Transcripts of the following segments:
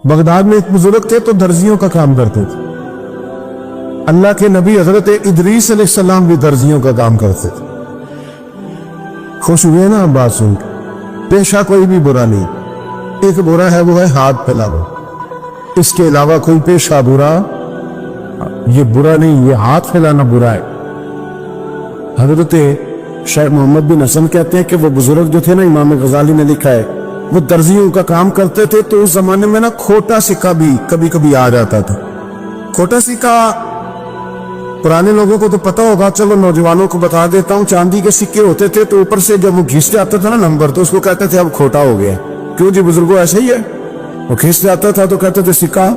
Baghdad میں ایک بزرگ تھے تو درزیوں کا کام کرتے تھے. اللہ کے نبی حضرت ادریس علیہ السلام بھی درزیوں کا کام کرتے تھے. خوش ہوئے نا بات سن کے؟ پیشہ کوئی بھی برا نہیں. ایک برا ہے وہ ہے ہاتھ پھیلانا. اس کے علاوہ کوئی پیشہ برا یہ برا نہیں، یہ ہاتھ پھیلانا برا ہے. حضرت شیخ محمد بن حسن کہتے ہیں کہ وہ بزرگ جو تھے نا، امام غزالی نے لکھا ہے، وہ درزیوں کا کام کرتے تھے تو اس زمانے میں نا کھوٹا سکہ بھی کبھی کبھی آ جاتا تھا. کھوٹا سکہ پرانے لوگوں کو تو پتہ ہوگا، چلو نوجوانوں کو بتا دیتا ہوں. چاندی کے سکے ہوتے تھے تو اوپر سے جب وہ گھس جاتا تھا نا نمبر، تو اس کو کہتے تھے اب کھوٹا ہو گیا. کیوں جی بزرگوں ایسے ہی ہے. وہ گھس جاتا تھا تو کہتے تھے سکہ،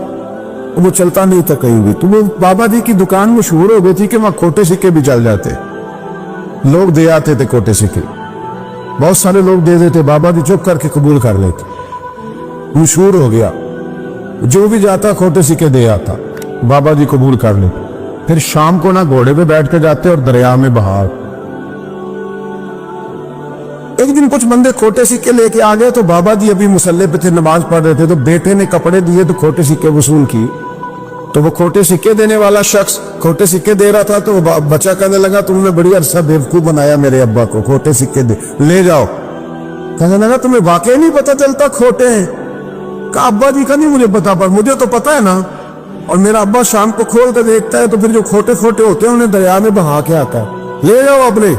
وہ چلتا نہیں تھا کہیں بھی. تو وہ بابا جی کی دکان مشہور ہو گئی تھی کہ وہاں کھوٹے سکے بھی چل جاتے، لوگ دے آتے تھے کھوٹے سکے. بہت سارے لوگ دے دیتے، بابا جی چپ کر کے قبول کر لیتے. مشہور ہو گیا، جو بھی جاتا کھوٹے سکے دے آتا، بابا جی قبول کر لیتے. پھر شام کو نہ گھوڑے پہ بیٹھ کے جاتے اور دریا میں بہا. ایک دن کچھ بندے کھوٹے سکے لے کے آ گئے تو بابا جی ابھی مصلے پہ تھے، نماز پڑھ رہے تھے. تو بیٹے نے کپڑے دیے تو کھوٹے سکے وصول کی. تو وہ کھوٹے سکے دینے والا شخص کھوٹے سکے دے رہا تھا تو وہ بچہ کہنے لگا تم نے بڑی عرصہ بیوقوف بنایا میرے ابا کو، کھوٹے سکے دے لے جاؤ. کہنے لگا تمہیں واقعی نہیں پتا چلتا کھوٹے ہیں؟ کہا ابا جی کا نہیں مجھے پتا، پر مجھے تو پتا ہے نا. اور میرا ابا شام کو کھول کے دیکھتا ہے تو پھر جو کھوٹے کھوٹے ہوتے ہیں انہیں دریا میں بہا کے آتا ہے، لے جاؤ اپنے.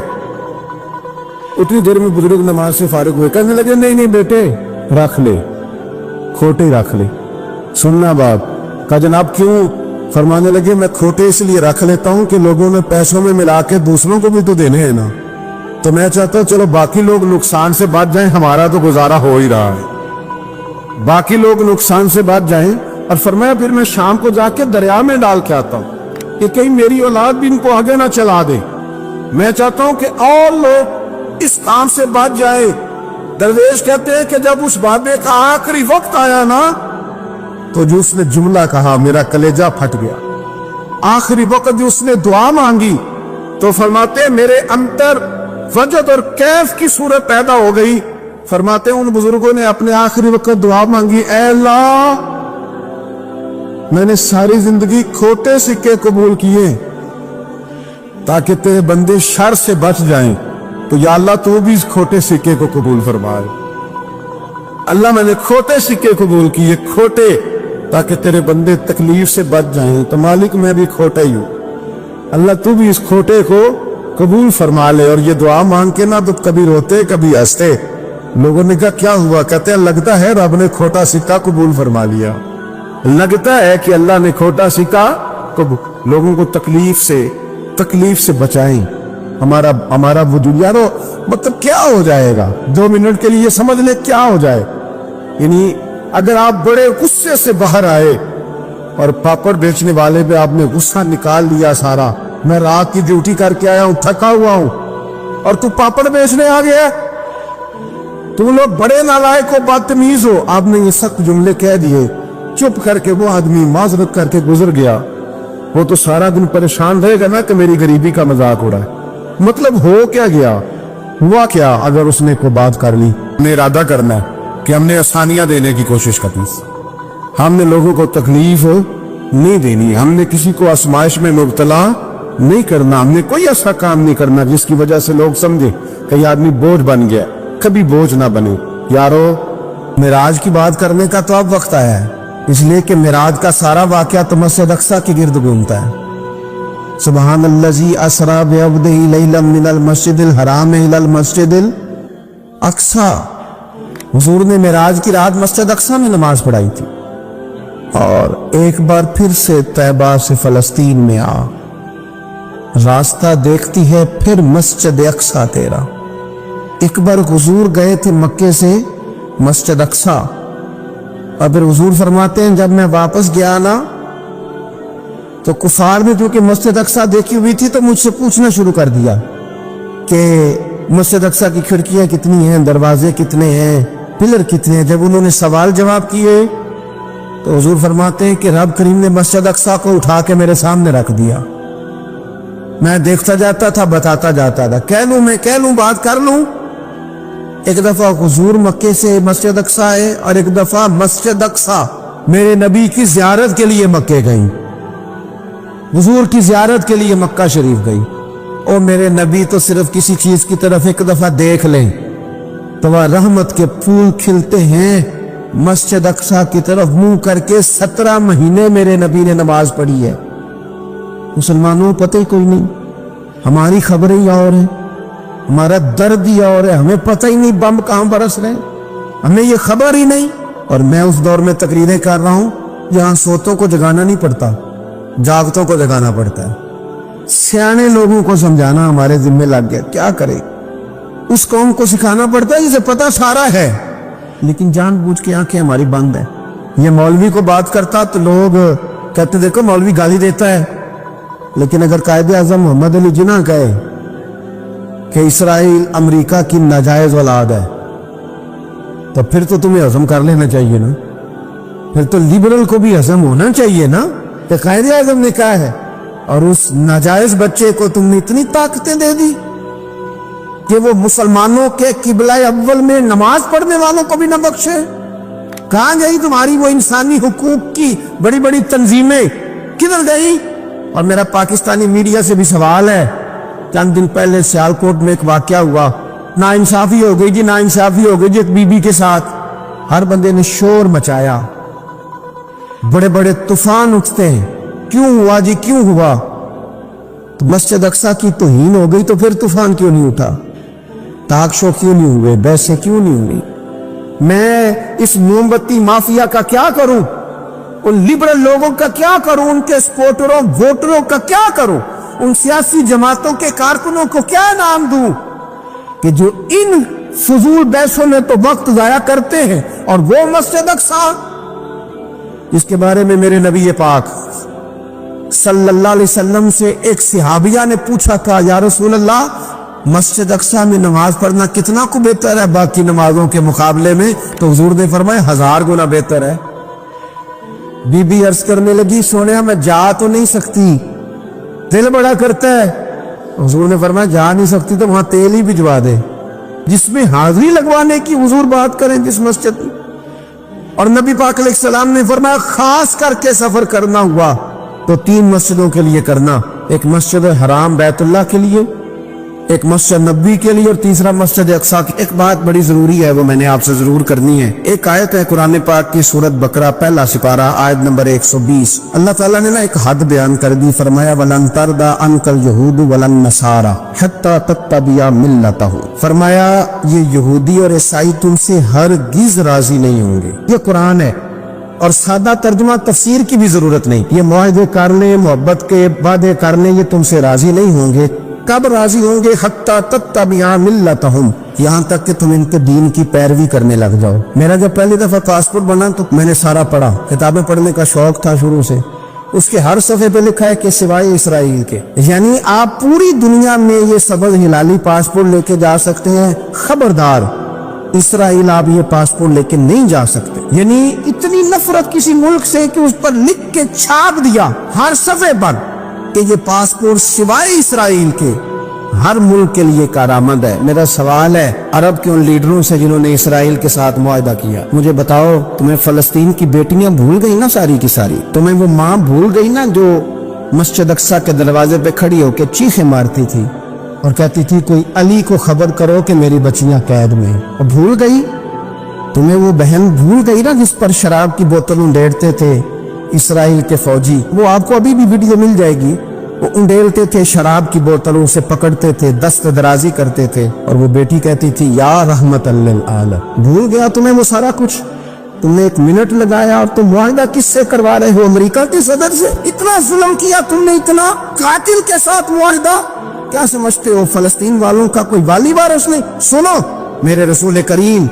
اتنی دیر میں بزرگ نماز سے فارغ ہوئے، کہنے لگے نہیں نہیں بیٹے رکھ لے، کھوٹے ہی رکھ لے. سننا بات. کہا جناب کیوں؟ فرمانے لگے میں کھوٹے اس لیے رکھ لیتا ہوں کہ لوگوں نے پیسوں میں ملا کے دوسروں کو بھی تو دینے ہیں نا. تو میں چاہتا ہوں چلو باقی لوگ نقصان سے بچ جائیں، ہمارا تو گزارا ہو ہی رہا ہے، باقی لوگ نقصان سے بچ جائیں. اور فرمایا پھر میں شام کو جا کے دریا میں ڈال کے آتا ہوں کہ کہیں میری اولاد بھی ان کو آگے نہ چلا دے. میں چاہتا ہوں کہ اور لوگ اس کام سے بچ جائے. درویش کہتے ہیں کہ جب اس بابے کا آخری وقت آیا نا تو جو اس نے جملہ کہا میرا کلیجہ پھٹ گیا. آخری وقت جو اس نے دعا مانگی تو فرماتے میرے اندر وجد اور کیف کی صورت پیدا ہو گئی. فرماتے ان بزرگوں نے اپنے آخری وقت دعا مانگی، اے اللہ میں نے ساری زندگی کھوٹے سکے قبول کیے تاکہ تیرے بندے شر سے بچ جائیں، تو یا اللہ تو بھی اس کھوٹے سکے کو قبول فرمائے. اللہ میں نے کھوٹے سکے قبول کیے، کھوٹے، تاکہ تیرے بندے تکلیف سے بچ جائیں. تو مالک میں بھی کھوٹا ہی ہوں، اللہ تو بھی اس کھوٹے کو قبول فرما لے. اور یہ دعا مانگ کے نہ تو کبھی روتے کبھی ہنستے. لوگوں نے کہا کیا ہوا؟ کہتے ہیں لگتا ہے رب نے کھوٹا سکہ قبول فرما لیا. لگتا ہے کہ اللہ نے کھوٹا سکہ لوگوں کو تکلیف سے بچائیں. ہمارا وجود یارو مطلب کیا ہو جائے گا 2 منٹ کے لیے سمجھ لے کیا ہو جائے. یعنی اگر آپ بڑے غصے سے باہر آئے اور پاپڑ بیچنے والے پہ آپ نے غصہ نکال لیا سارا، میں رات کی ڈیوٹی کر کے آیا ہوں، تھکا ہوا ہوں، اور تو پاپڑ بیچنے آ گیا، تم لوگ بڑے نالائق ہو، بدتمیز ہو. آپ نے یہ سخت جملے کہہ دیے، چپ کر کے وہ آدمی معذرت کر کے گزر گیا. وہ تو سارا دن پریشان رہے گا نا کہ میری غریبی کا مذاق ہو رہا ہے. مطلب ہو کیا گیا؟ ہوا کیا اگر اس نے کوئی بات کر لی؟ ہم نے ارادہ کرنا ہے کہ ہم نے آسانیاں دینے کی کوشش کرنی، ہم نے لوگوں کو تکلیف نہیں دینی، ہم نے کسی کو آزمائش میں مبتلا نہیں کرنا، ہم نے کوئی ایسا کام نہیں کرنا جس کی وجہ سے لوگ سمجھے کہ یہ آدمی بوجھ بن گیا. کبھی بوجھ نہ بنے. یارو معراج کی بات کرنے کا تو اب وقت آیا ہے، اس لیے کہ معراج کا سارا واقعہ تو مسجد اقصیٰ کے گرد گھومتا ہے. سبحان الذی اسریٰ بعبدہ لیلا من المسجد الحرام الی المسجد الاقصیٰ. حضور نے معراج کی رات مسجد اقصیٰ میں نماز پڑھائی تھی. اور ایک بار پھر سے طیبہ سے فلسطین میں آ، راستہ دیکھتی ہے پھر مسجد اقصیٰ تیرا. ایک بار حضور گئے تھے مکے سے مسجد اقصیٰ، اور پھر حضور فرماتے ہیں جب میں واپس گیا نا تو کفار نے جو کہ مسجد اقصیٰ دیکھی ہوئی تھی تو مجھ سے پوچھنا شروع کر دیا کہ مسجد اقصیٰ کی کھڑکیاں کتنی ہیں، دروازے کتنے ہیں، پلر کتنے ہیں. جب انہوں نے سوال جواب کیے تو حضور فرماتے ہیں کہ رب کریم نے مسجد اقصیٰ کو اٹھا کے میرے سامنے رکھ دیا. میں دیکھتا جاتا تھا، بتاتا جاتا تھا، کہہ لوں بات کر لوں. ایک دفعہ حضور مکے سے مسجد اقصیٰ آئے اور ایک دفعہ مسجد اقصیٰ میرے نبی کی زیارت کے لیے مکے گئیں، حضور کی زیارت کے لیے مکہ شریف گئی۔ اور میرے نبی تو صرف کسی چیز کی طرف ایک دفعہ دیکھ لیں تو وہ رحمت کے پھول کھلتے ہیں۔ مسجد اقصی کی طرف منہ کر کے 17 مہینے میرے نبی نے نماز پڑھی ہے۔ مسلمانوں کو پتہ ہی کوئی نہیں، ہماری خبریں ہی اور ہیں، ہمارا درد ہی اور ہے، ہمیں پتہ ہی نہیں بم کہاں برس رہے ہیں، ہمیں یہ خبر ہی نہیں۔ اور میں اس دور میں تقریریں کر رہا ہوں جہاں سوتوں کو جگانا نہیں پڑتا، جاگتوں کو جگانا پڑتا ہے۔ سیانے لوگوں کو سمجھانا ہمارے ذمہ لگ گیا، کیا کرے؟ اس قوم کو سکھانا پڑتا ہے جسے پتہ سارا ہے، لیکن جان بوجھ کے آنکھیں ہماری بند ہے۔ یہ مولوی کو بات کرتا تو لوگ کہتے دیکھو مولوی گالی دیتا ہے، لیکن اگر قائد اعظم محمد علی جناح کہے کہ اسرائیل امریکہ کی ناجائز اولاد ہے تو پھر تو تمہیں ہضم کر لینا چاہیے نا، پھر تو لبرل کو بھی ہضم ہونا چاہیے نا کہ قائد اعظم نے کہا ہے، اور اس ناجائز بچے کو تم نے اتنی طاقتیں دے دی کہ وہ مسلمانوں کے قبلہ اول میں نماز پڑھنے والوں کو بھی نہ بخشے۔ کہاں گئی تمہاری وہ انسانی حقوق کی بڑی بڑی تنظیمیں، کدھر گئی؟ اور میرا پاکستانی میڈیا سے بھی سوال ہے، چند دن پہلے سیالکوٹ میں ایک واقعہ ہوا، ناانصافی ہو گئی جی، ناانصافی ہو گئی جی ایک بی بی کے ساتھ۔ ہر بندے نے شور مچایا، بڑے بڑے طوفان اٹھتے ہیں، کیوں ہوا جی کیوں ہوا؟ تو مسجد اقصی کی توہین ہو گئی تو پھر طوفان کیوں نہیں اٹھا؟ ٹاک شو کیوں نہیں ہوئے؟ بحثیں کیوں نہیں ہوئی؟ میں اس موم بتی مافیا کا کیا کروں؟ ان لبرل لوگوں کا کیا کروں؟ ان کے سپورٹروں ووٹروں کا کیا کروں؟ ان سیاسی جماعتوں کے کارکنوں کو کیا نام دوں کہ جو ان فضول بحثوں میں تو وقت ضائع کرتے ہیں، اور وہ مسجد اقصی جس کے بارے میں میرے نبی پاک صلی اللہ علیہ وسلم سے ایک صحابیہ نے پوچھا تھا، یا رسول اللہ مسجد اقصی میں نماز پڑھنا کتنا کو بہتر ہے باقی نمازوں کے مقابلے میں؟ تو حضور نے فرمایا 1000 گنا بہتر ہے۔ بی بی عرض کرنے لگی، سونیا میں جا تو نہیں سکتی، دل بڑا کرتا ہے۔ حضور نے فرمایا جا نہیں سکتی تو وہاں تیل ہی بھجوا دے، جس میں حاضری لگوانے کی حضور بات کریں جس مسجد میں۔ اور نبی پاک علیہ السلام نے فرمایا خاص کر کے سفر کرنا ہوا تو 3 مسجدوں کے لیے کرنا، ایک مسجد حرام بیت اللہ کے لیے، ایک مسجد نبی کے لیے، اور تیسرا مسجد اقصی کی۔ ایک بات بڑی ضروری ہے، وہ میں نے آپ سے ضرور کرنی ہے۔ ایک آیت ہے قرآن پاک کی سورۃ بقرہ پہلا سپارہ آیت نمبر 120۔ اللہ تعالیٰ نے ایک حد بیان کر دی، فرمایا وَلَن تَرْضَىٰ عَنْكَ الْيَهُودُ وَلَا النَّصَارَىٰ حَتَّىٰ تَتَّبِعَ مِلَّتَهُمْ۔ فرمایا یہ یہودی اور عیسائی تم سے ہرگز راضی نہیں ہوں گے۔ یہ قرآن ہے، اور سادہ ترجمہ تفسیر کی بھی ضرورت نہیں۔ یہ معاہدے کر لیں، محبت کے وعدے کر لیں، یہ تم سے راضی نہیں ہوں گے۔ کب راضی ہوں گے؟ حتیٰ تتبع ملتہم، یہاں تک کہ تم ان کے دین کی پیروی کرنے لگ جاؤ۔ میرا جب پہلی دفعہ پاسپورٹ بنا تو میں نے سارا پڑھا، کتابیں پڑھنے کا شوق تھا شروع سے۔ اس کے ہر صفحے پہ لکھا ہے کہ سوائے اسرائیل کے، یعنی آپ پوری دنیا میں یہ سبز ہلالی پاسپورٹ لے کے جا سکتے ہیں، خبردار اسرائیل آپ یہ پاسپورٹ لے کے نہیں جا سکتے۔ یعنی اتنی نفرت کسی ملک سے کہ اس پر لکھ کے چھاپ دیا ہر صفحے پر کہ یہ پاسپورٹ سوائے اسرائیل کے ہر ملک کے لیے کارآمد ہے۔ میرا سوال ہے عرب کے ان لیڈروں سے جنہوں نے اسرائیل کے ساتھ معاہدہ کیا، مجھے بتاؤ تمہیں فلسطین کی بیٹیاں بھول گئی نا ساری کی ساری؟ تمہیں وہ ماں بھول گئی نا جو مسجد اقصی کے دروازے پہ کھڑی ہو کے چیخیں مارتی تھی اور کہتی تھی کوئی علی کو خبر کرو کہ میری بچیاں قید میں؟ اور بھول گئی؟ تمہیں وہ بہن بھول گئی نا جس پر شراب کی بوتل انڈیڑتے تھے اسرائیل کے فوجی؟ وہ آپ کو ابھی بھی ویڈیو مل جائے گی، وہ انڈیلتے تھے شراب کی بوتلوں سے، پکڑتے تھے، دست درازی کرتے تھے، اور وہ بیٹی کہتی تھی یا رحمت للعالم۔ بھول گیا تمہیں وہ سارا کچھ؟ تم نے 1 منٹ لگایا اور تم معاہدہ کس سے کروا رہے ہو؟ امریکہ کے صدر سے؟ اتنا ظلم کیا تم نے، اتنا قاتل کے ساتھ معاہدہ؟ کیا سمجھتے ہو فلسطین والوں کا کوئی والی وارث نہیں؟ سنو، میرے رسول کریم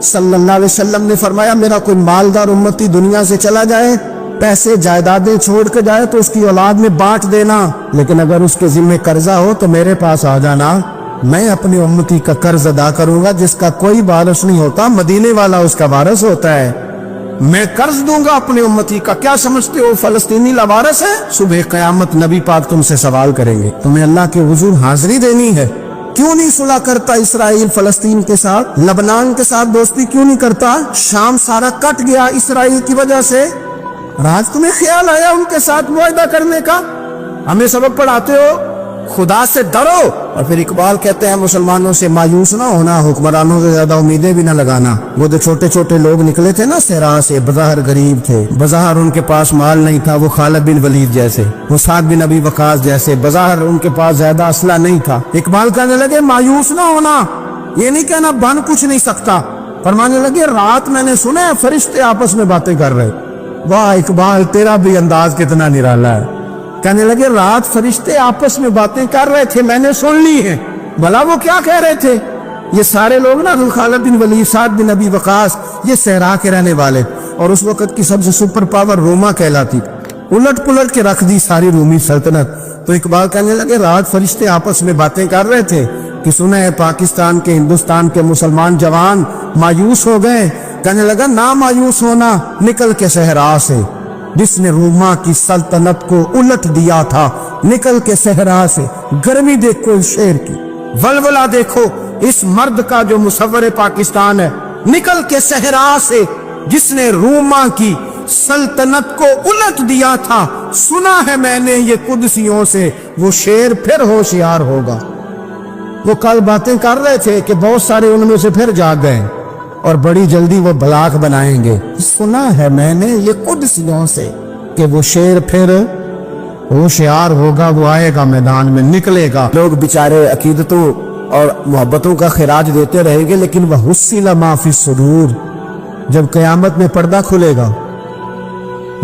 صلی اللہ علیہ وسلم نے فرمایا میرا کوئی مالدار امتی دنیا سے چلا جائے، پیسے جائیدادیں چھوڑ کے جائے تو اس کی اولاد میں بانٹ دینا، لیکن اگر اس کے ذمہ قرضہ ہو تو میرے پاس آ جانا، میں اپنی امتی کا قرض ادا کروں گا۔ جس کا کوئی وارث نہیں ہوتا مدینے والا اس کا وارث ہوتا ہے، میں قرض دوں گا اپنی امتی کا۔ کیا سمجھتے ہو فلسطینی لاوارث ہے؟ صبح قیامت نبی پاک تم سے سوال کریں گے، تمہیں اللہ کے حضور حاضری دینی ہے کیوں نہیں صلح کرتا اسرائیل فلسطین کے ساتھ؟ لبنان کے ساتھ دوستی کیوں نہیں کرتا؟ شام سارا کٹ گیا اسرائیل کی وجہ سے، راج تمہیں خیال آیا ان کے ساتھ معاہدہ کرنے کا؟ ہمیں سبق پڑھاتے ہو خدا سے ڈرو۔ اور پھر اقبال کہتے ہیں مسلمانوں سے مایوس نہ ہونا، حکمرانوں سے زیادہ امیدیں بھی نہ لگانا۔ وہ جو چھوٹے چھوٹے لوگ نکلے تھے نا صحرا سے، بظاہر غریب تھے، بظاہر ان کے پاس مال نہیں تھا، وہ خالد بن ولید جیسے، وہ سعد بن ابی وقاص جیسے، بظاہر ان کے پاس زیادہ اسلحہ نہیں تھا۔ اقبال کہنے لگے مایوس نہ ہونا، یہ نہیں کہنا بن کچھ نہیں سکتا، فرمانے لگے رات میں نے سنا ہے فرشتے آپس میں باتیں کر رہے۔ واہ اقبال، تیرا بھی انداز کتنا نرالا ہے۔ کہنے لگے رات فرشتے آپس میں باتیں کر رہے تھے، میں نے سن لی ہے۔ بھلا وہ کیا کہہ رہے تھے؟ یہ سارے لوگ نا خالد بن ولید، سعد بن ابی وقاص، یہ صحرا کے رہنے والے، اور اس وقت کی سب سے سپر پاور روما کہلاتی، الٹ پلٹ کے رکھ دی ساری رومی سلطنت۔ تو اقبال کہنے لگے رات فرشتے آپس میں باتیں کر رہے تھے کہ سنا ہے پاکستان کے، ہندوستان کے مسلمان جوان مایوس ہو گئے۔ کہنے لگا نہ مایوس ہونا، نکل کے صحرا سے، جس نے روما کی سلطنت کو الٹ دیا تھا، نکل کے صحرا سے۔ گرمی دیکھو اس شیر کی، ولولہ دیکھو اس مرد کا جو مصور پاکستان ہے، نکل کے صحرا سے جس نے روما کی سلطنت کو الٹ دیا تھا، سنا ہے میں نے یہ قدسیوں سے، وہ شیر پھر ہوشیار ہوگا۔ وہ کل باتیں کر رہے تھے کہ بہت سارے ان میں سے پھر جاگ گئے اور بڑی جلدی وہ بلاک بنائیں گے۔ سنا ہے میں نے یہ قدسیوں سے کہ وہ شیر پھر ہوشیار ہوگا، وہ آئے گا میدان میں، نکلے گا۔ لوگ بیچارے عقیدتوں اور محبتوں کا خراج دیتے رہیں گے، لیکن وہ حصل ما فی الصدور، جب قیامت میں پردہ کھلے گا،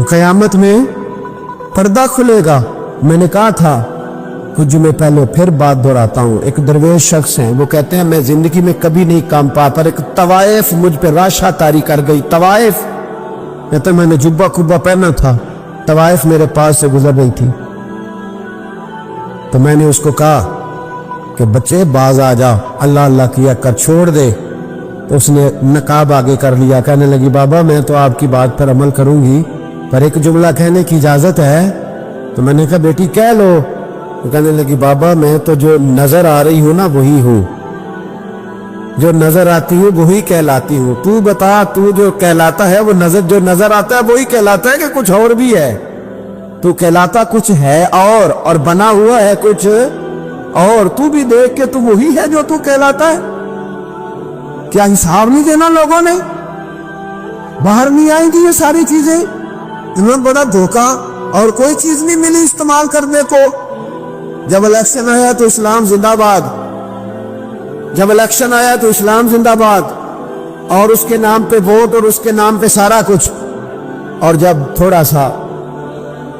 قیامت میں پردہ کھلے گا۔ میں نے کہا تھا کچھ جمعے پہلے، پھر بات دہراتا ہوں، ایک درویش شخص ہیں، وہ کہتے ہیں میں زندگی میں کبھی نہیں کام پا، پر ایک طوائف مجھ پہ راشا طاری کر گئی۔ طوائف کہتے ہیں میں نے جبہ کبہ پہنا تھا، طوائف میرے پاس سے گزر رہی تھی، تو میں نے اس کو کہا کہ بچے باز آ جا، اللہ اللہ کیا کر، چھوڑ دے۔ تو اس نے نقاب آگے کر لیا، کہنے لگی بابا میں تو آپ کی بات پر عمل کروں گی، پر ایک جملہ کہنے کی اجازت ہے؟ تو میں نے کہا بیٹی کہہ لو۔ تو کہنے لگی بابا میں تو جو نظر آ رہی ہوں نا وہی ہوں، جو نظر آتی ہوں وہی کہلاتی ہوں، تو بتا تو جو کہلاتا ہے وہ جو نظر آتا ہے وہی کہلاتا ہے کہ کچھ اور بھی ہے؟ تو کہلاتا کچھ ہے اور بنا ہوا ہے کچھ اور، تو بھی دیکھ کے تو وہی ہے جو تو کہلاتا ہے۔ کیا حساب نہیں دینا لوگوں نے؟ باہر نہیں آئیں گی یہ ساری چیزیں؟ انہیں بڑا دھوکہ، اور کوئی چیز نہیں ملی استعمال کرنے کو۔ جب الیکشن آیا تو اسلام زندہ باد، جب الیکشن آیا تو اسلام زندہ باد، اور اس کے نام پہ ووٹ اور اس کے نام پہ سارا کچھ۔ اور جب تھوڑا سا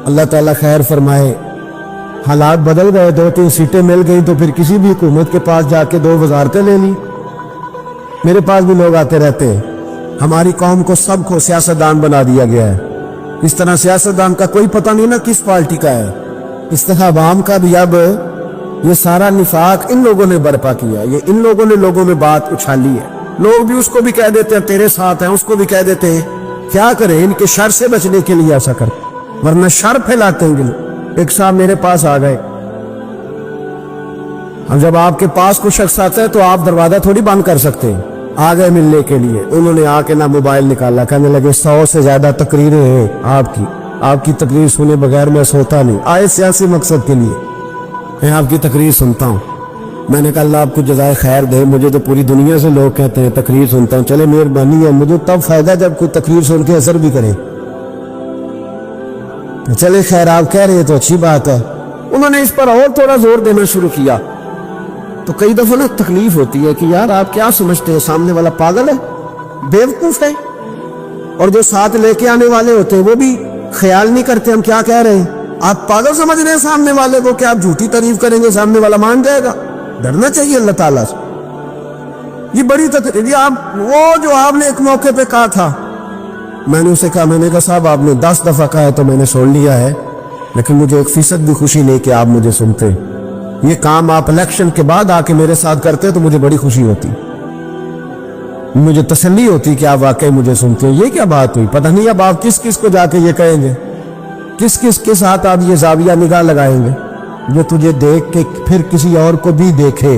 اللہ تعالیٰ خیر فرمائے حالات بدل گئے، 2-3 سیٹیں مل گئی، تو پھر کسی بھی حکومت کے پاس جا کے 2 وزارتیں لے لی۔ میرے پاس بھی لوگ آتے رہتے ہیں، ہماری قوم کو سب کو سیاستدان بنا دیا گیا ہے۔ اس طرح سیاستدان کا کوئی پتہ نہیں نا کس پارٹی کا ہے، اس طرح عوام کا بھی اب یہ سارا نفاق ان لوگوں نے برپا کیا، یہ ان لوگوں نے لوگوں میں بات اچھالی ہے۔ لوگ بھی اس کو بھی کہہ دیتے ہیں تیرے ساتھ ہیں، اس کو بھی کہہ دیتے ہیں۔ کیا کریں ان کے شر سے بچنے کے لیے ایسا کرتے، ورنہ شر پھیلاتے ہیں۔ ایک صاحب میرے پاس آ گئے، اب جب آپ کے پاس کوئی شخص آتا ہے تو آپ دروازہ تھوڑی بند کر سکتے ہیں۔ آ گئے ملنے کے لیے، انہوں نے آ کے نہ موبائل نکالا، کہنے لگے 100 سے زیادہ تقریریں ہیں آپ کی تقریر سنے بغیر میں سوتا نہیں، آئے سیاسی مقصد کے لیے، میں آپ کی تقریر سنتا ہوں۔ میں نے کہا اللہ آپ کو جزائے خیر دے، مجھے تو پوری دنیا سے لوگ کہتے ہیں تقریر سنتا ہوں، چلے مہربانی ہے، مجھے تب فائدہ جب کوئی تقریر سن کے اثر بھی کرے۔ چلے خیر آپ کہہ رہے تو اچھی بات ہے۔ انہوں نے اس پر اور تھوڑا زور دینا شروع کیا، تو کئی دفعہ نا تکلیف ہوتی ہے کہ یار آپ کیا سمجھتے ہیں سامنے والا پاگل ہے، بیوقوف ہے، اور جو ساتھ لے کے آنے والے ہوتے ہیں وہ بھی خیال نہیں کرتے ہم کیا کہہ رہے ہیں۔ آپ پاگل سمجھ رہے ہیں سامنے والے کو کہ آپ جھوٹی تعریف کریں گے سامنے والا مان جائے گا؟ ڈرنا چاہیے اللہ تعالیٰ سے۔ یہ بڑی تقریر، آپ وہ جو آپ نے ایک موقع پہ کہا تھا، میں نے اسے کہا، میں نے کہا صاحب آپ نے 10 دفعہ کہا ہے تو میں نے سن لیا ہے، لیکن مجھے 1% بھی خوشی نہیں کہ آپ مجھے سنتے۔ یہ کام آپ الیکشن کے بعد آ کے میرے ساتھ کرتے تو مجھے بڑی خوشی ہوتی، مجھے تسلی ہوتی کہ آپ واقعی مجھے سنتے ہیں۔ یہ کیا بات ہوئی؟ پتہ نہیں اب آپ کس کس کو جا کے یہ کہیں گے، کس کس کے ساتھ آپ یہ زاویہ نگاہ لگائیں گے جو تجھے دیکھ کے پھر کسی اور کو بھی دیکھے۔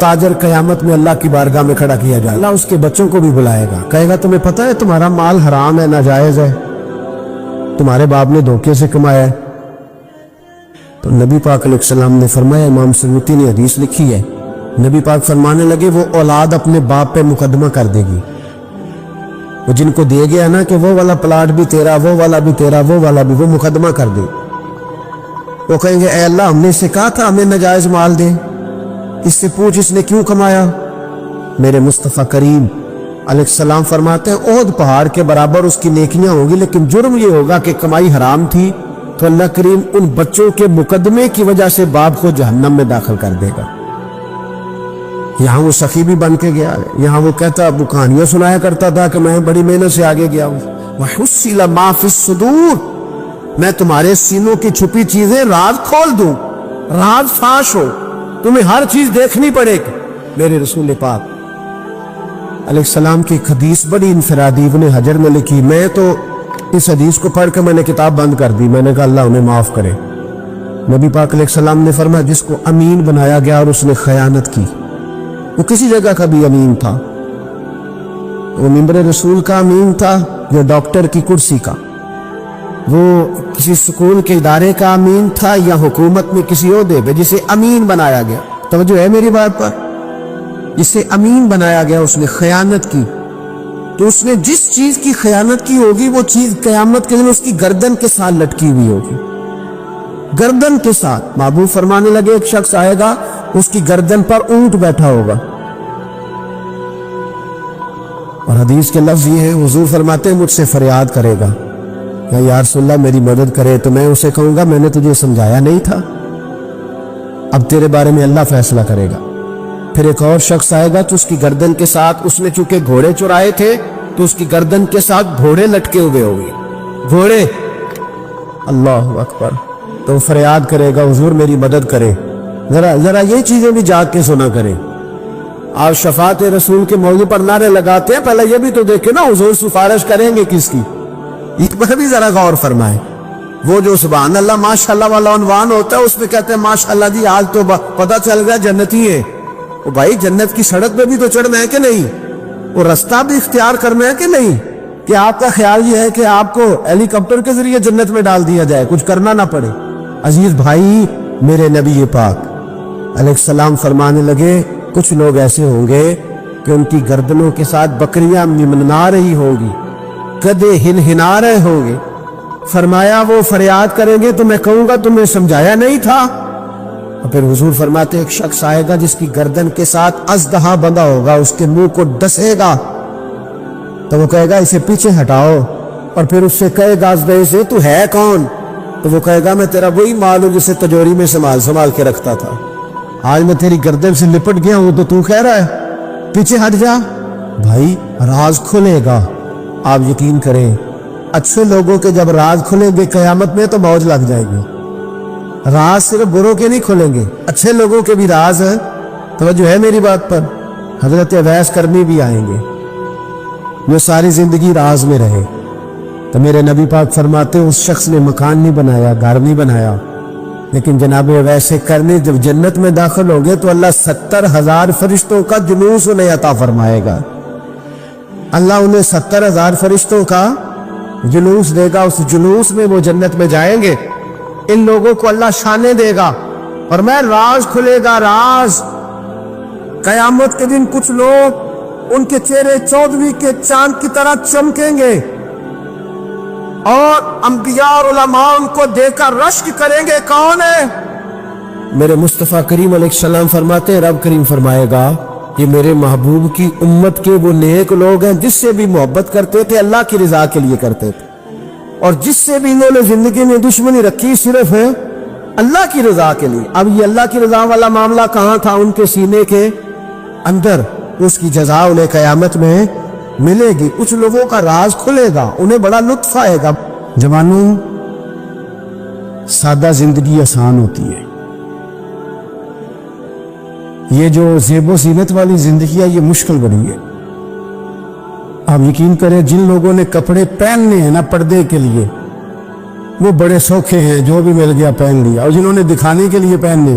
تاجر قیامت میں اللہ کی بارگاہ میں کھڑا کیا جائے، اللہ اس کے بچوں کو بھی بلائے گا، کہے گا تمہیں پتہ ہے تمہارا مال حرام ہے، ناجائز ہے، تمہارے باپ نے دھوکے سے کمایا ہے؟ تو نبی پاک علیہ السلام نے فرمایا، امام سیوطی نے حدیث لکھی ہے، نبی پاک فرمانے لگے وہ اولاد اپنے باپ پہ مقدمہ کر دے گی، وہ جن کو دے گیا نا کہ وہ والا پلاٹ بھی تیرا، وہ والا بھی تیرا، وہ والا بھی، وہ مقدمہ کر دے، وہ کہیں گے اے اللہ ہم نے اسے کہا تھا ہمیں ناجائز مال دے، اس سے پوچھ اس نے کیوں کمایا؟ میرے مصطفیٰ کریم علیہ السلام فرماتے ہیں احد پہاڑ کے برابر اس کی نیکیاں ہوں گی، لیکن جرم یہ ہوگا کہ کمائی حرام تھی، تو اللہ کریم ان بچوں کے مقدمے کی وجہ سے باپ کو جہنم میں داخل کر دے گا۔ یہاں وہ سخی بھی بن کے گیا ہے، یہاں وہ کہتا وہ کہانیاں سنایا کرتا تھا کہ میں بڑی محنت سے آگے گیا ہوں، وَحُصِّلَ مَا فِي الصُّدُورِ، میں تمہارے سینوں کی چھپی چیزیں راز کھول دوں، راز فاش ہو، تمہیں ہر چیز دیکھنی پڑے گی۔ میرے رسول پاک علیہ السلام کی ایک حدیث بڑی انفرادی ابن حجر میں لکھی، میں تو اس حدیث کو پڑھ کے میں نے کتاب بند کر دی، میں نے کہا اللہ انہیں معاف کرے۔ نبی پاک علیہ السلام نے فرمایا جس کو امین بنایا گیا اور اس نے خیانت کی، وہ کسی جگہ کا بھی امین تھا، وہ ممبر رسول کا امین تھا یا ڈاکٹر کی کرسی کا، وہ کسی سکول کے ادارے کا امین تھا یا حکومت میں کسی عہدے پہ جسے امین بنایا گیا، توجہ ہے میری بات پر، جسے امین بنایا گیا اس نے خیانت کی، تو اس نے جس چیز کی خیانت کی ہوگی وہ چیز قیامت کے دن اس کی گردن کے ساتھ لٹکی ہوئی ہوگی، گردن کے ساتھ۔ محبوب فرمانے لگے ایک شخص آئے گا اس کی گردن پر اونٹ بیٹھا ہوگا، اور حدیث کے لفظ یہ ہے حضور فرماتے ہیں مجھ سے فریاد کرے گا یا رسول اللہ میری مدد کرے، تو میں اسے کہوں گا میں نے تجھے سمجھایا نہیں تھا، اب تیرے بارے میں اللہ فیصلہ کرے گا۔ پھر ایک اور شخص آئے گا تو اس کی گردن کے ساتھ، اس نے چونکہ گھوڑے چرائے تھے تو اس کی گردن کے ساتھ گھوڑے لٹکے ہوئے ہوگے، گھوڑے، اللہ اکبر، تو فریاد کرے گا حضور میری مدد کرے۔ ذرا یہ چیزیں بھی جاگ کے سنا کریں۔ آپ شفاعت رسول کے موضوع پر نعرے لگاتے ہیں، پہلے یہ بھی تو دیکھیں نا حضور سفارش کریں گے کس کی، اس پر بھی ذرا غور فرمائیں۔ وہ جو سبحان اللہ ماشاءاللہ والا عنوان ہوتا ہے اس میں کہتے ہیں ماشاءاللہ جی آج تو پتہ چل گیا جنتی ہے، وہ بھائی جنت کی سڑک پہ بھی تو چڑھنا ہے کہ نہیں، وہ رستہ بھی اختیار کرنا ہے کہ نہیں، کہ آپ کا خیال یہ ہے کہ آپ کو ہیلی کاپٹر کے ذریعے جنت میں ڈال دیا جائے، کچھ کرنا نہ پڑے۔ عزیز بھائی میرے نبی پاک علیہ السلام فرمانے لگے کچھ لوگ ایسے ہوں گے کہ ان کی گردنوں کے ساتھ بکریاں ممنا رہی ہوں گی، گدھے ہنہنا رہے ہوں گے، فرمایا وہ فریاد کریں گے تو میں کہوں گا تمہیں سمجھایا نہیں تھا۔ اور پھر حضور فرماتے ایک شخص آئے گا جس کی گردن کے ساتھ اژدہا بندھا ہوگا، اس کے منہ کو ڈسے گا، تو وہ کہے گا اسے پیچھے ہٹاؤ، اور پھر اس سے کہے گا اژدہے سے تو ہے کون، تو وہ کہے گا میں تیرا وہی مال ہوں جسے تجوری میں سنبھال کے رکھتا تھا، آج میں تیری گردن سے لپٹ گیا ہوں تو کہہ رہا ہے پیچھے ہٹ جا۔ بھائی راز کھلے گا، آپ یقین کریں اچھے لوگوں کے جب راز کھلیں گے قیامت میں تو موج لگ جائے گی۔ راز صرف بروں کے نہیں کھلیں گے، اچھے لوگوں کے بھی راز ہیں، توجہ ہے میری بات پر۔ حضرت اویس کرنی بھی آئیں گے جو ساری زندگی راز میں رہے، تو میرے نبی پاک فرماتے اس شخص نے مکان نہیں بنایا، گھر نہیں بنایا، لیکن جناب اویس کرنی جب جنت میں داخل ہوں گے تو اللہ 70,000 فرشتوں کا جلوس انہیں عطا فرمائے گا، اللہ انہیں 70,000 فرشتوں کا جلوس دے گا، اس جلوس میں وہ جنت میں جائیں گے، ان لوگوں کو اللہ شانے دے گا، اور میں راز کھلے گا، راز۔ قیامت کے دن کچھ لوگ ان کے چہرے 14ویں کے چاند کی طرح چمکیں گے، اور انبیاء اور علماء ان کو دیکھ کر رشک کریں گے کون ہے؟ میرے مصطفیٰ کریم علیہ السلام فرماتے ہیں رب کریم فرمائے گا یہ میرے محبوب کی امت کے وہ نیک لوگ ہیں جس سے بھی محبت کرتے تھے اللہ کی رضا کے لیے کرتے تھے، اور جس سے بھی انہوں نے زندگی میں دشمنی رکھی صرف ہے اللہ کی رضا کے لیے۔ اب یہ اللہ کی رضا والا معاملہ کہاں تھا ان کے سینے کے اندر، اس کی جزا انہیں قیامت میں ملے گی۔ کچھ لوگوں کا راز کھلے گا، انہیں بڑا لطف آئے گا۔ جوانوں سادہ زندگی آسان ہوتی ہے، یہ جو زیب و زینت والی زندگی ہے یہ مشکل بنی ہے۔ آپ یقین کریں جن لوگوں نے کپڑے پہننے ہیں نا پردے کے لیے وہ بڑے سوکھے ہیں، جو بھی مل گیا پہن لیا، اور جنہوں نے دکھانے کے لیے پہننے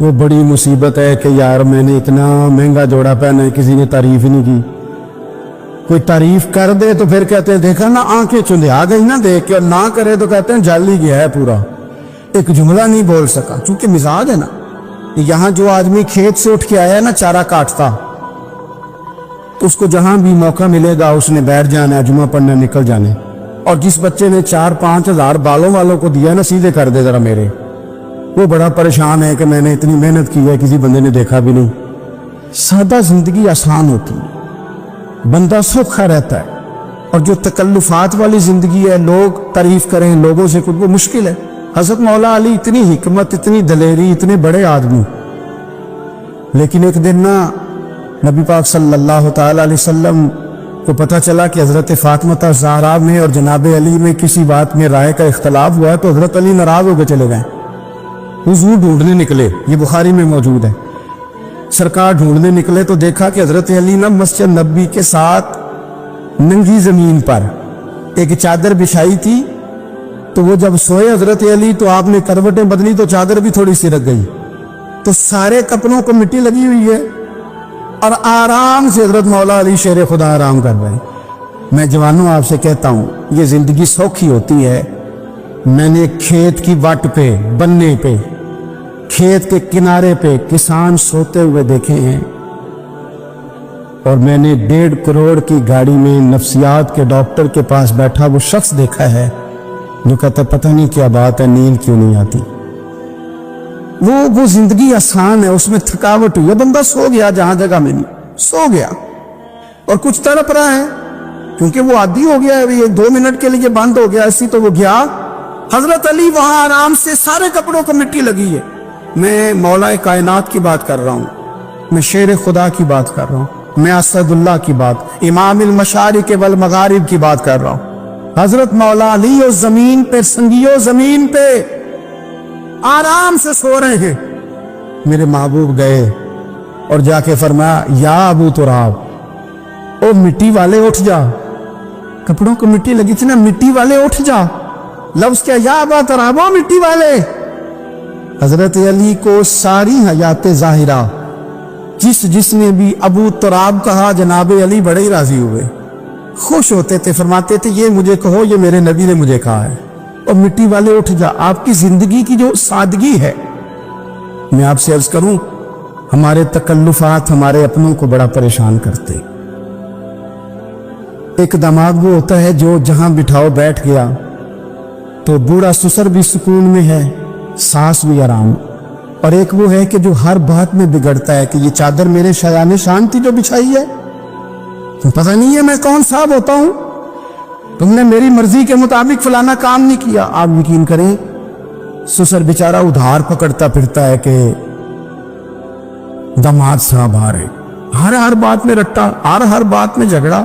وہ بڑی مصیبت ہے کہ یار میں نے اتنا مہنگا جوڑا پہنا ہے، کسی نے تعریف ہی نہیں کی. کوئی تعریف کر دے تو پھر کہتے ہیں دیکھا نا آنکھیں چندھا گئی نا دیکھ کے، اور نہ کرے تو کہتے ہیں جل ہی گیا ہے پورا. ایک جملہ نہیں بول سکا، چونکہ مزاج ہے نا. یہاں جو آدمی کھیت سے اٹھ کے آیا ہے نا چارہ کاٹتا، تو اس کو جہاں بھی موقع ملے گا اس نے بیٹھ جانا ہے، جمعہ پڑھنے نکل جانے. اور جس بچے نے 4-5 ہزار بالوں والوں کو دیا نا سیدھے کر دے ذرا میرے، وہ بڑا پریشان ہے کہ میں نے اتنی محنت کی ہے کسی بندے نے دیکھا بھی نہیں. سادہ زندگی آسان ہوتی ہے، بندہ سوکھا رہتا ہے. اور جو تکلفات والی زندگی ہے، لوگ تعریف کریں، لوگوں سے کچھ، وہ مشکل ہے. حضرت مولا علی اتنی حکمت، اتنی دلیری، اتنے بڑے آدمی، لیکن ایک دن نا نبی پاک صلی اللہ تعالی علیہ وسلم کو پتہ چلا کہ حضرت فاطمہ زہرا میں اور جناب علی میں کسی بات میں رائے کا اختلاف ہوا ہے، تو حضرت علی ناراض ہو کے چلے گئے. حضور ڈھونڈنے نکلے، یہ بخاری میں موجود ہے. سرکار ڈھونڈنے نکلے تو دیکھا کہ حضرت علی نا مسجد نبی کے ساتھ ننگی زمین پر ایک چادر بچھائی تھی. تو وہ جب سوئے حضرت علی تو آپ نے کروٹیں بدلی تو چادر بھی تھوڑی سی رکھ گئی، تو سارے کپڑوں کو مٹی لگی ہوئی ہے، اور آرام سے حضرت مولا علی شیر خدا آرام کر رہے ہیں. میں جوانوں آپ سے کہتا ہوں یہ زندگی سوکھی ہوتی ہے. میں نے کھیت کی وٹ پہ، بننے پہ، کھیت کے کنارے پہ کسان سوتے ہوئے دیکھے ہیں، اور میں نے 1.5 کروڑ کی گاڑی میں نفسیات کے ڈاکٹر کے پاس بیٹھا وہ شخص دیکھا ہے جو کہتا پتہ نہیں کیا بات ہے، نیند کیوں نہیں آتی. وہ زندگی آسان ہے، اس میں تھکاوٹ ہوئی ہے، بندہ سو گیا جہاں جگہ میں نہیں، سو گیا. اور کچھ تڑپ رہا ہے کیونکہ وہ عادی ہو گیا ہے، یہ 2 منٹ کے لیے بند ہو گیا ایسی، تو وہ گیا. حضرت علی وہاں آرام سے، سارے کپڑوں کو مٹی لگی ہے. میں مولا کائنات کی بات کر رہا ہوں، میں شیر خدا کی بات کر رہا ہوں، میں اسد اللہ کی بات، امام المشارق والمغارب کی بات کر رہا ہوں. حضرت مولا علی اور زمین پہ، سنگیو زمین پہ آرام سے سو رہے ہیں. میرے محبوب گئے اور جا کے فرمایا یا ابو تراب، او مٹی والے اٹھ جا. کپڑوں کو مٹی لگی تھی نا، مٹی والے اٹھ جا. لفظ کیا، یا ابا تراب، او مٹی والے. حضرت علی کو ساری حیات ظاہرہ جس نے بھی ابو تراب کہا جناب علی بڑے ہی راضی ہوئے، خوش ہوتے تھے، فرماتے تھے یہ مجھے کہو، یہ میرے نبی نے مجھے کہا ہے. اور مٹی والے اٹھ جا. آپ کی زندگی کی جو سادگی ہے، میں آپ سے عرض کروں ہمارے تکلفات ہمارے اپنوں کو بڑا پریشان کرتے. ایک دماغ وہ ہوتا ہے جو جہاں بٹھاؤ بیٹھ گیا، تو بوڑھا سسر بھی سکون میں ہے، سانس بھی آرام. اور ایک وہ ہے کہ جو ہر بات میں بگڑتا ہے کہ یہ چادر میرے شایان شان تھی جو بچھائی ہے، تو پتہ نہیں ہے میں کون صاحب ہوتا ہوں، تم نے میری مرضی کے مطابق فلانا کام نہیں کیا. آپ یقین کریں سسر بیچارہ ادھار پکڑتا پھرتا ہے کہ داماد صاحب آ رہے، ہر بات میں رٹا، ہر بات میں جھگڑا.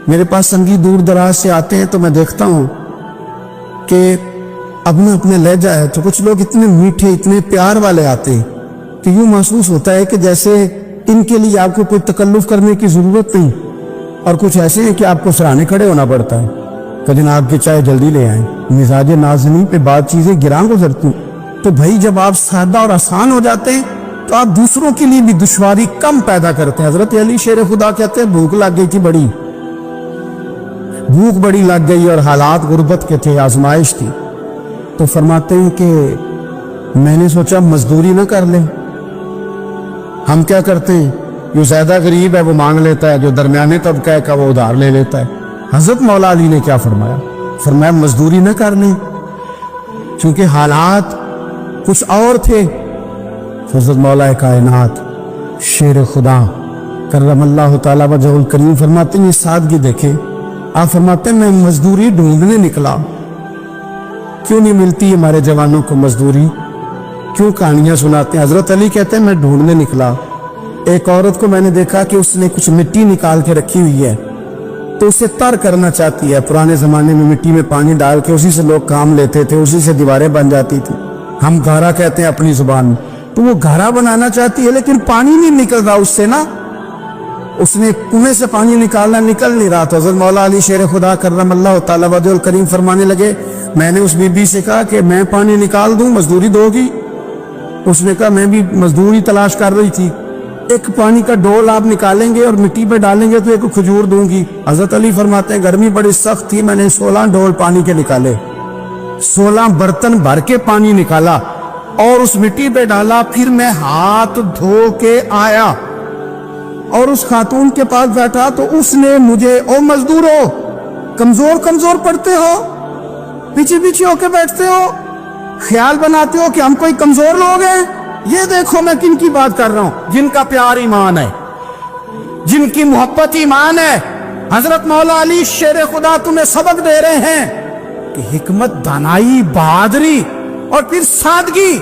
میرے پاس سنگی دور دراز سے آتے ہیں تو میں دیکھتا ہوں کہ اپنے لہجہ ہے، تو کچھ لوگ اتنے میٹھے، اتنے پیار والے آتے ہیں کہ یوں محسوس ہوتا ہے کہ جیسے ان کے لیے آپ کو کوئی تکلف کرنے کی ضرورت نہیں. اور کچھ ایسے ہیں کہ آپ کو سرانے کھڑے ہونا پڑتا ہے کہ جناب کی چائے جلدی لے آئیں. مزاج نازنین پہ بات چیزیں گراں گزرتی ہیں. تو بھائی جب آپ سادہ اور آسان ہو جاتے ہیں تو آپ دوسروں کے لیے بھی دشواری کم پیدا کرتے ہیں. حضرت علی شیر خدا کہتے ہیں بھوک لگ گئی تھی، بھوک بڑی لگ گئی، اور حالات غربت کے تھے، آزمائش تھی. تو فرماتے ہیں کہ میں نے سوچا مزدوری نہ کر لیں. ہم کیا کرتے ہیں، جو زیادہ غریب ہے وہ مانگ لیتا ہے، جو درمیانے طبقہ ہے کا وہ ادھار لے لیتا ہے. حضرت مولا علی نے کیا فرمایا، فرمایا مزدوری نہ کر لیں، چونکہ حالات کچھ اور تھے. حضرت مولا کائنات شیر خدا کرم اللہ تعالیٰ وجہ الکریم فرماتے ہیں یہ سادگی دیکھیں. آپ فرماتے ہیں میں مزدوری ڈھونڈنے نکلا. کیوں نہیں ملتی ہمارے جوانوں کو مزدوری، کیوں کہانیاں سناتے ہیں. حضرت علی کہتے ہیں میں ڈھونڈنے نکلا. ایک عورت کو میں نے دیکھا کہ اس نے کچھ مٹی نکال کے رکھی ہوئی ہے، تو اسے تر کرنا چاہتی ہے. پرانے زمانے میں مٹی میں پانی ڈال کے اسی سے لوگ کام لیتے تھے، اسی سے دیواریں بن جاتی تھی. ہم گھارا کہتے ہیں اپنی زبان میں. تو وہ گھارا بنانا چاہتی ہے لیکن پانی نہیں نکل رہا اس سے نا. اس نے کنویں سے پانی نکالنا، نکل نہیں رہا. تو حضرت مولا علی شیر خدا کرم اللہ تعالیٰ وجہ الکریم فرمانے لگے میں نے اس بی بی سے کہا کہ میں پانی نکال دوں، مزدوری دو گی؟ اس نے کہا میں بھی مزدوری تلاش کر رہی تھی، ایک پانی کا ڈول آپ نکالیں گے اور مٹی پہ ڈالیں گے تو ایک کھجور دوں گی۔ حضرت علی فرماتے ہیں گرمی بڑی سخت تھی، میں نے 16 ڈول پانی کے نکالے، 16 برتن بھر کے پانی نکالا اور اس مٹی پہ ڈالا، پھر میں ہاتھ دھو کے آیا اور اس خاتون کے پاس بیٹھا تو اس نے مجھے، او مزدورو کمزور پڑتے ہو، پیچھے پیچھے ہو کے بیٹھتے ہو، خیال بناتے ہو کہ ہم کوئی کمزور لوگ ہیں، یہ دیکھو میں کن کی بات کر رہا ہوں، جن کا پیار ایمان ہے، جن کی محبت ایمان ہے۔ حضرت مولا علی شیر خدا تمہیں سبق دے رہے ہیں کہ حکمت، دانائی، بہادری اور پھر سادگی۔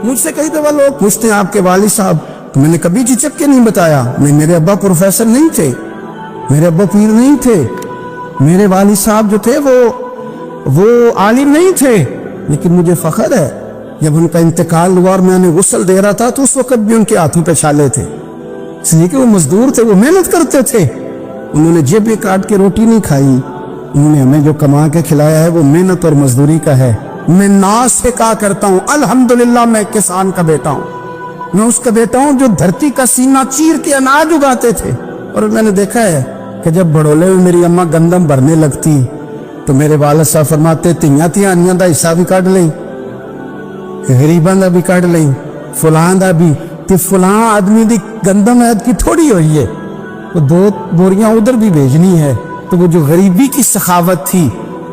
مجھ سے کئی دفعہ لوگ پوچھتے ہیں آپ کے والد صاحب، تو میں نے کبھی جھجک کے نہیں بتایا، میرے ابا پروفیسر نہیں تھے، میرے ابا پیر نہیں تھے، میرے والد صاحب جو تھے وہ عالم نہیں تھے، لیکن مجھے فخر ہے جب ان کا انتقال ہوا اور میں انہیں غسل دے رہا تھا تو اس وقت بھی ان کے ہاتھوں پہ چھالے تھے، اس لیے کہ وہ مزدور تھے، وہ محنت کرتے تھے، انہوں نے جیبیں کاٹ کے روٹی نہیں کھائی، انہوں نے ہمیں جو کما کے کھلایا ہے وہ محنت اور مزدوری کا ہے۔ میں ناز سے کہا کرتا ہوں الحمدللہ میں کسان کا بیٹا ہوں، میں اس کا بیٹا ہوں جو دھرتی کا سینہ چیر کے اناج اگاتے تھے۔ اور میں نے دیکھا ہے کہ جب بڑولے میں میری اماں گندم بھرنے لگتی تو میرے والد صاحب فرماتے تیاں دا حصہ بھی کٹ لیں، غریباں دا بھی کٹ لیں، فلاں دا بھی، تے فلاں آدمی دی گندم عید کی تھوڑی ہوئی ہے، وہ 2 بوریاں ادھر بھی بھیجنی ہے۔ تو وہ جو غریبی کی سخاوت تھی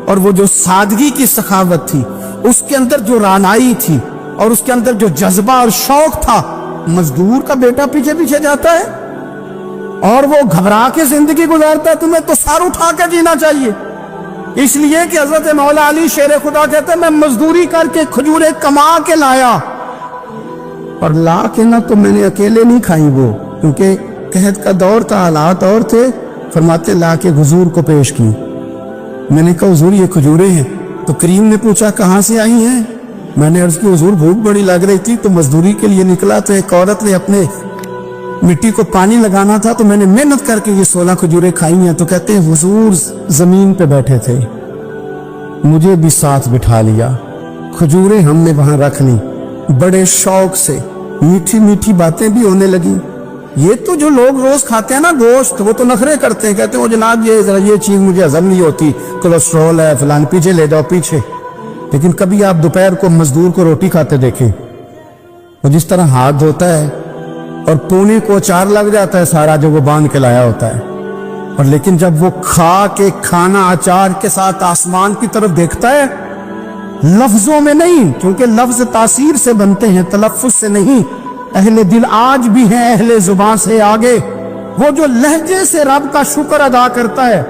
اور وہ جو سادگی کی سخاوت تھی، اس کے اندر جو رانائی تھی اور اس کے اندر جو جذبہ اور شوق تھا، مزدور کا بیٹا پیچھے پیچھے جاتا ہے اور وہ گھبرا کے زندگی گزارتا ہے، تمہیں تو سار اٹھا کے جینا چاہیے۔ اس لیے کہ حضرت مولا علی شیر خدا کہتے ہیں میں مزدوری کر کے کھجوریں کما کے لایا، اور لا کے نہ تو میں نے اکیلے نہیں کھائی وہ، کیونکہ قحط کا دور تھا، حالات اور تھے، فرماتے لا کے حضور کو پیش کی۔ میں نے کہا حضور یہ کھجوریں ہیں، تو کریم نے پوچھا کہاں سے آئی ہیں؟ میں نے عرض کی حضور بھوک بڑی لگ رہی تھی تو مزدوری کے لیے نکلا، تو ایک عورت نے اپنے مٹی کو پانی لگانا تھا تو میں نے محنت کر کے یہ 16 کھجوریں کھائی ہیں۔ تو کہتے ہیں حضور زمین پہ بیٹھے تھے، مجھے بھی ساتھ بٹھا لیا، کھجوریں ہم نے وہاں رکھ لی، بڑے شوق سے میٹھی میٹھی باتیں بھی ہونے لگی۔ یہ تو جو لوگ روز کھاتے ہیں نا گوشت، وہ تو نخرے کرتے ہیں، کہتے ہیں وہ جناب یہ چیز مجھے ہضم نہیں ہوتی، کولیسٹرول ہے فلان، پیچھے لے جاؤ پیچھے۔ لیکن کبھی آپ دوپہر کو مزدور کو روٹی کھاتے دیکھیں، وہ جس طرح ہاتھ دھوتا ہے اور پونے کو اچار لگ جاتا ہے سارا جو وہ باندھ کے لایا ہوتا ہے، اور لیکن جب وہ کھا کے کھانا اچار کے ساتھ آسمان کی طرف دیکھتا ہے، لفظوں میں نہیں، کیونکہ لفظ تاثیر سے بنتے ہیں، تلفظ سے نہیں، اہل دل آج بھی ہیں اہل زبان سے آگے، وہ جو لہجے سے رب کا شکر ادا کرتا ہے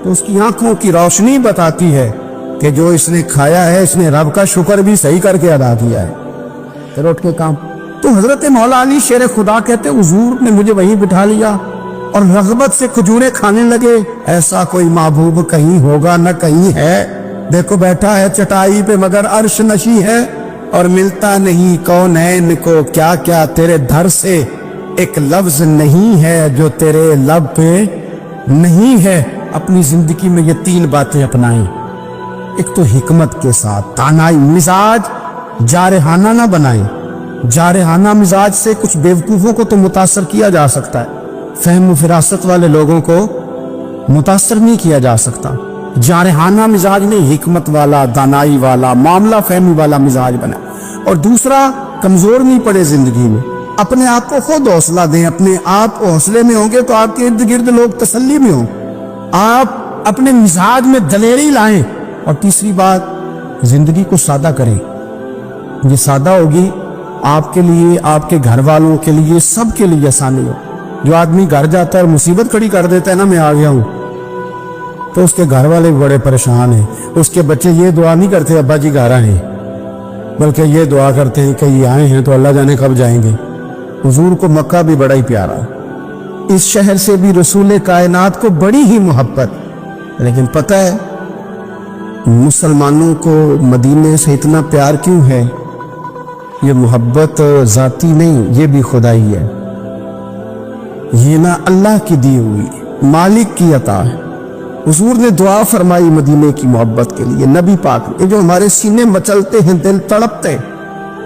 تو اس کی آنکھوں کی روشنی بتاتی ہے کہ جو اس نے کھایا ہے اس نے رب کا شکر بھی صحیح کر کے ادا کیا ہے، پھر اٹھ کے کام۔ تو حضرت مولا علی شیر خدا کہتے حضور نے مجھے وہیں بٹھا لیا اور رغبت سے کھجوریں کھانے لگے۔ ایسا کوئی محبوب کہیں ہوگا نہ کہیں ہے، دیکھو بیٹھا ہے چٹائی پہ مگر عرش نشی ہے، اور ملتا نہیں کونین کو کیا کیا تیرے در سے، ایک لفظ نہیں ہے جو تیرے لب پہ نہیں ہے۔ اپنی زندگی میں یہ 3 باتیں اپنائیں، ایک تو حکمت کے ساتھ دانائی، مزاج جارحانہ نہ بنائیں، جارحانہ مزاج سے کچھ بیوقوفوں کو تو متاثر کیا جا سکتا ہے، فہم و فراست والے لوگوں کو متاثر نہیں کیا جا سکتا۔ جارحانہ مزاج نہیں، حکمت والا، دانائی والا، معاملہ فہمی والا مزاج بنا۔ اور دوسرا، کمزور نہیں پڑے زندگی میں، اپنے آپ کو خود حوصلہ دیں، اپنے آپ حوصلے میں ہوں گے تو آپ کے ارد گرد لوگ تسلی میں ہوں، آپ اپنے مزاج میں دلیری لائیں۔ اور تیسری بات، زندگی کو سادہ کریں، یہ سادہ ہوگی آپ کے لیے، آپ کے گھر والوں کے لیے، سب کے لیے آسانی ہو۔ جو آدمی گھر جاتا ہے اور مصیبت کھڑی کر دیتا ہے نا میں آ گیا ہوں، تو اس کے گھر والے بڑے پریشان ہیں، اس کے بچے یہ دعا نہیں کرتے ابا جی گھر آئیں، بلکہ یہ دعا کرتے ہیں کہ یہ آئے ہیں تو اللہ جانے کب جائیں گے۔ حضور کو مکہ بھی بڑا ہی پیارا، اس شہر سے بھی رسول کائنات کو بڑی ہی محبت، لیکن پتہ ہے مسلمانوں کو مدینے سے اتنا پیار کیوں ہے؟ یہ محبت ذاتی نہیں، یہ بھی خدائی ہے، یہ نہ اللہ کی دی ہوئی، مالک کی عطا ہے۔ حضور نے دعا فرمائی مدینے کی محبت کے لیے، نبی پاک نے، جو ہمارے سینے مچلتے ہیں، دل تڑپتے،